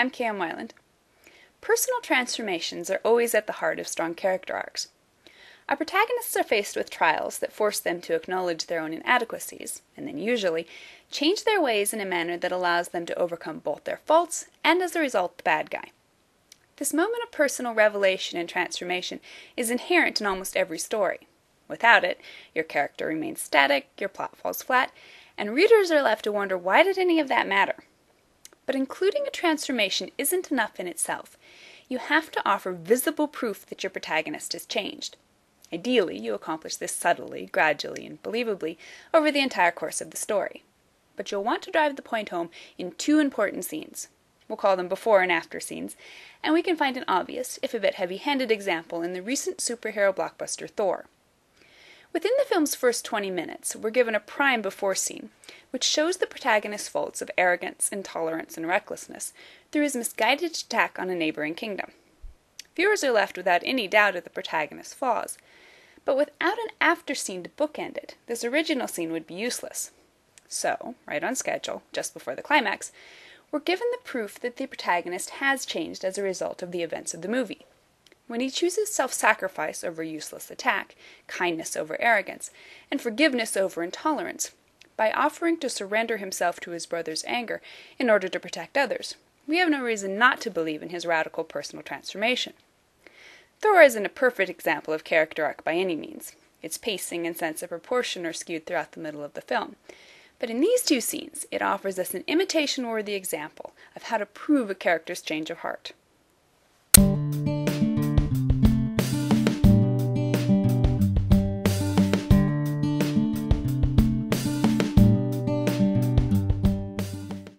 I'm Cam Weiland. Personal transformations are always at the heart of strong character arcs. Our protagonists are faced with trials that force them to acknowledge their own inadequacies, and then usually change their ways in a manner that allows them to overcome both their faults and, as a result, the bad guy. This moment of personal revelation and transformation is inherent in almost every story. Without it, your character remains static, your plot falls flat, and readers are left to wonder, why did any of that matter? But including a transformation isn't enough in itself. You have to offer visible proof that your protagonist has changed. Ideally, you accomplish this subtly, gradually, and believably over the entire course of the story. But you'll want to drive the point home in two important scenes. We'll call them before and after scenes, and we can find an obvious, if a bit heavy-handed example in the recent superhero blockbuster Thor. Within the film's first 20 minutes, we're given a prime before scene, which shows the protagonist's faults of arrogance, intolerance, and recklessness through his misguided attack on a neighboring kingdom. Viewers are left without any doubt of the protagonist's flaws, but without an after scene to bookend it, this original scene would be useless. So, right on schedule, just before the climax, we're given the proof that the protagonist has changed as a result of the events of the movie. When he chooses self-sacrifice over useless attack, kindness over arrogance, and forgiveness over intolerance, by offering to surrender himself to his brother's anger in order to protect others, we have no reason not to believe in his radical personal transformation. Thor isn't a perfect example of character arc by any means. Its pacing and sense of proportion are skewed throughout the middle of the film. But in these two scenes, it offers us an imitation-worthy example of how to prove a character's change of heart.